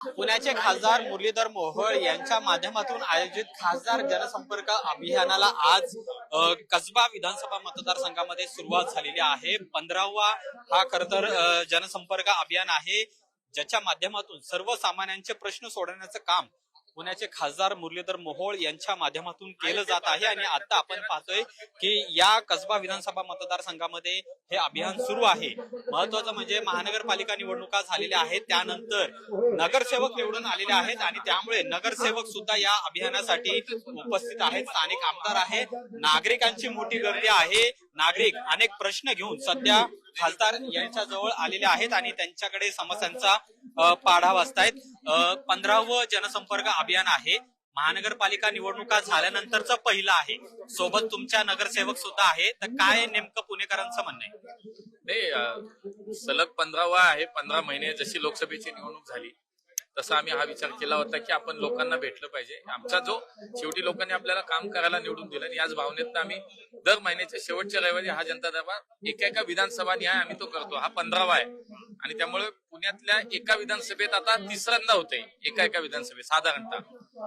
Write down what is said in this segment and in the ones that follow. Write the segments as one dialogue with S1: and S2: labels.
S1: पुण्याचे खासदार मुरलीधर मोहोळ यांच्या माध्यमातून आयोजित खासदार जनसंपर्क अभियानाला आज कसबा विधानसभा मतदारसंघामध्ये सुरुवात झालेली आहे। 15वा हा खरं तर जनसंपर्क अभियान आहे, ज्याच्या माध्यमातून सर्वसामान्यांचे प्रश्न सोडवण्याचं काम पुण्याचे खासदार मुरलीधर मोहोळ यांच्या माध्यमातून केलं जात आहे। आणि आता आपण पाहतोय की या कसबा विधानसभा मतदारसंघामध्ये हे अभियान सुरू आहे। महत्वाचं म्हणजे महानगरपालिका निवडणुका झालेल्या आहेत, त्यानंतर नगरसेवक निवडून आलेले आहेत आणि त्यामुळे नगरसेवक सुद्धा या अभियानासाठी उपस्थित आहेत। स्थानिक आमदार आहेत, नागरिकांची मोठी गर्दी आहे। नागरिक अनेक प्रश्न घेऊन सध्या खासदार यांच्या जवळ आलेले आहेत आणि त्यांच्याकडे समस्यांचा पाढा वाचतायत। 15वं जनसंपर्क अभियान आहे, महानगरपालिका निवडणुका झाल्यानंतरचं पहिलं आहे। सोबत तुमच्या नगरसेवक सुद्धा आहे, तर काय नेमकं पुणेकरांचं म्हणणं आहे?
S2: नाही, सलग 15वा आहे। 15 महिने जशी लोकसभेची निवडणूक झाली तसा आम्ही हा विचार केला होता की आपण लोकांना भेटलं पाहिजे। आमचा जो शेवटी लोकांनी आपल्याला काम करायला निवडून दिलं आणि याच भावनेत आम्ही दर महिन्याच्या शेवटच्या रविवारी हा जनता दरबार एका विधानसभा निहाय आम्ही तो करतो। हा 15वा आहे आणि त्यामुळे पुण्यातल्या एका विधानसभेत आता तिसऱ्यांदा होते एका विधानसभेत साधारणतः।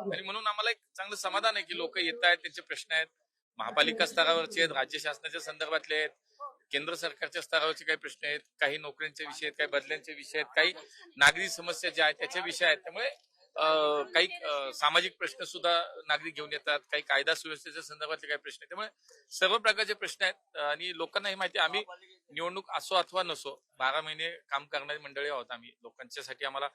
S2: आणि म्हणून आम्हाला एक चांगलं समाधान आहे की लोक येत आहेत, त्यांचे प्रश्न आहेत, महापालिका स्तरावरचे आहेत, राज्य शासनाच्या संदर्भातले आहेत, केंद्र सरकारच्या स्तरावरचे काही प्रश्न आहेत, काही नोकऱ्यांचे विषय आहेत, काही बदल्यांचे विषय आहेत, काही नागरी समस्या ज्या आहेत त्याचे विषय आहेत। त्यामुळे काही सामाजिक प्रश्न सुद्धा नागरिक घेऊन येतात, काही कायदा सुव्यवस्थेच्या संदर्भातले काही प्रश्न आहेत। त्यामुळे सर्व प्रकारचे प्रश्न आहेत आणि लोकांना हे माहिती आहे आम्ही निवडणूक असो अथवा नसो 12 महिने काम करणारी मंडळी आहोत आम्ही। लोकांच्यासाठी आम्हाला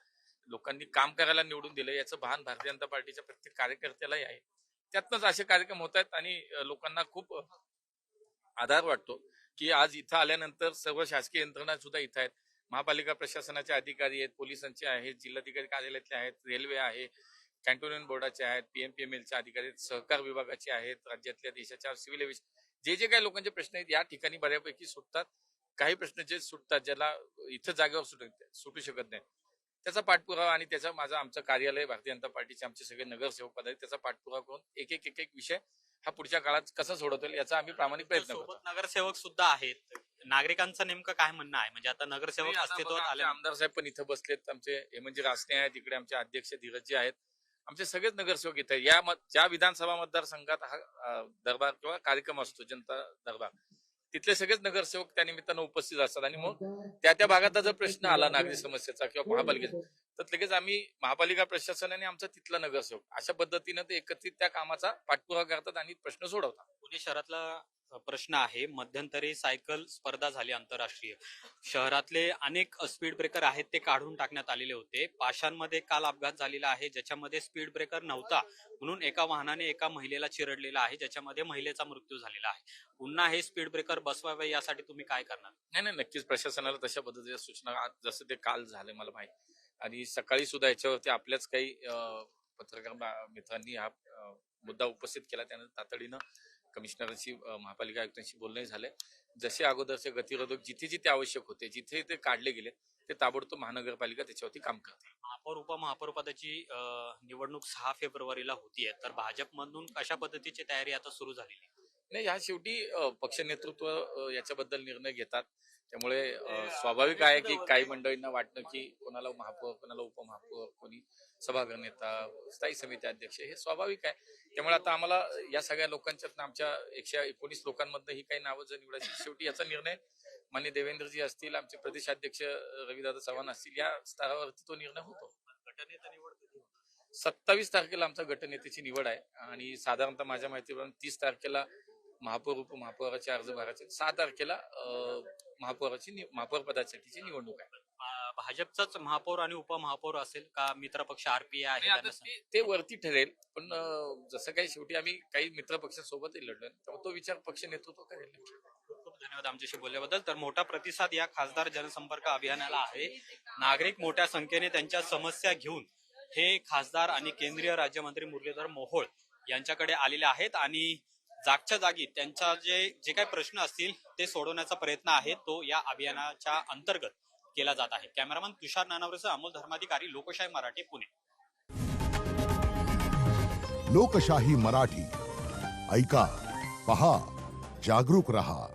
S2: लोकांनी काम करायला निवडून दिलं याचं भान भारतीय जनता पार्टीच्या प्रत्येक कार्यकर्त्यालाही आहे। त्यातनंच असे कार्यक्रम होत आहेत आणि लोकांना खूप आधार वाटतो की आज इथं आल्यानंतर सर्व शासकीय यंत्रणा सुद्धा इथं आहेत। महापालिका प्रशासनाचे अधिकारी आहेत, पोलिसांचे आहेत, जिल्हाधिकारी कार्यालयातले आहेत, रेल्वे आहे, कॅन्टोन्मेंट बोर्डाचे आहेत, पीएमपीएमएलचे अधिकारी आहेत, सहकार विभागाचे आहेत, राज्यातल्या देशाच्या सिव्हिल एव्हिएशन जे काही लोकांचे प्रश्न आहेत या ठिकाणी बऱ्यापैकी सुटतात। काही प्रश्न जे सुटतात ज्याला इथं जागेवर सुटू शकत नाही त्याचा पाठपुरावा आणि त्याचा आमचं कार्यालय भारतीय जनता पार्टीचे आमचे सगळे नगरसेवक पद आहेत त्याचा पाठपुरावा करून एक विषय हा पुढच्या काळात कसा सोडवता येईल याचा आम्ही प्रामाणिक प्रयत्न करतो।
S1: नगरसेवक सुद्धा आहेत, नागरिकांचं नेमकं काय म्हणणं आहे? म्हणजे आता नगरसेवक अस्तित्वात आले,
S2: आमदार साहेब पण इथं बसलेत, आमचे हेमंतजी रासने आहेत, इकडे आमचे अध्यक्ष धीरजजी आहेत, आमचे सगळेच नगरसेवक इथे ज्या विधानसभा मतदारसंघात हा दरबार किंवा कार्यक्रम असतो जनता दरबार तिथले सगळेच नगरसेवक त्या निमित्तानं उपस्थित असतात। आणि मग त्या भागाचा जर प्रश्न आला नागरी समस्येचा किंवा महापालिकेचा तर लगेच आम्ही महापालिका प्रशासन आणि आमचा तिथला नगरसेवक अशा पद्धतीनं ते एकत्रित त्या कामाचा पाठपुरावा करतात आणि प्रश्न सोडवतात।
S1: पुणे शहरातला प्रश्न आहे, मध्यंतरी सायकल स्पर्धा झाली आंतरराष्ट्रीय, शहरातले अनेक स्पीड ब्रेकर आहेत ते काढून टाकण्यात आलेले होते। पाषाणमध्ये काल अपघात झालेला आहे ज्याच्यामध्ये स्पीड ब्रेकर नव्हता म्हणून एका वाहनाने एका महिलेला चिरडलेला आहे, ज्याच्यामध्ये महिलेचा मृत्यू झालेला आहे। पुन्हा हे स्पीड ब्रेकर बसवावे यासाठी तुम्ही काय करणार?
S2: नाही, नक्कीच प्रशासनाला तशा पद्धतीच्या सूचना जसं ते काल झाले मला माहिती आणि सकाळी सुद्धा याच्यावरती आपल्याच काही पत्रकार मित्रांनी हा मुद्दा उपस्थित केला। त्यानंतर तातडीनं कमिशनरांशी महापालिका आयुक्तांशी बोलणं झालंय। जसे अगोदरचे गतिरोधक जिथे आवश्यक होते जिथे ते काढले गेले ते ताबडतोब महानगरपालिका त्याच्यावरती काम करते।
S1: महापौर उपमहापौर पदाची निवडणूक 6 फेब्रुवारीला होतीये, तर भाजपमधून कशा पद्धतीची तयारी आता सुरू झालेली?
S2: नाही, ह्या शेवटी पक्ष नेतृत्व याच्याबद्दल निर्णय घेतात। त्यामुळे स्वाभाविक आहे की काही मंडळींना वाटणं की कोणाला महापौर, कोणाला उपमहापौर, कोणी सभागृह नेता, स्थायी समिती अध्यक्ष, हे स्वाभाविक आहे। त्यामुळे आता आम्हाला या सगळ्या लोकांच्यात आमच्या 119 लोकांमधनं ही काही नावं जर निवडायची शेवटी याचा निर्णय माननीय देवेंद्रजी असतील, आमचे प्रदेशाध्यक्ष रविदादा चव्हाण असतील, या स्तरावरती तो निर्णय होतो।
S1: गटनेता निवड
S2: 27 तारखेला आमचा गटनेत्याची निवड आहे आणि साधारणतः माझ्या माहितीप्रमाणे 30 तारखेला महापौर उपमहापौराचे अर्ज भरायचे, 6 तारखेला महापौर पदासाठीची निवडणूक आहे।
S1: भाजपचाच महापौर आणि उपमहापौर असेल का मित्र पक्ष आरपीआय आहे?
S2: ते वरती ठरेल, पण जसं काही शेवटी आम्ही काही मित्र पक्षांसोबतही लढलो त्यामुळे तो विचार पक्ष नेतृत्व करेल।
S1: खूप धन्यवाद आमच्याशी बोलल्याबद्दल। तर मोठा प्रतिसाद या खासदार जनसंपर्क अभियानाला आहे। नागरिक मोठ्या संख्येने त्यांच्या समस्या घेऊन हे खासदार आणि केंद्रीय राज्यमंत्री मुरलीधर मोहोळ यांच्याकडे आलेले आहेत आणि जागच्या जागी त्यांचा जे काही प्रश्न असतील ते सोडवण्याचा प्रयत्न आहे तो या अभियानाच्या अंतर्गत केला जात आहे। कॅमेरामन तुषार नानावरेसह अमोल धर्माधिकारी, लोकशाही मराठी, पुणे।
S3: लोकशाही मराठी ऐका, पहा, जागरूक रहा।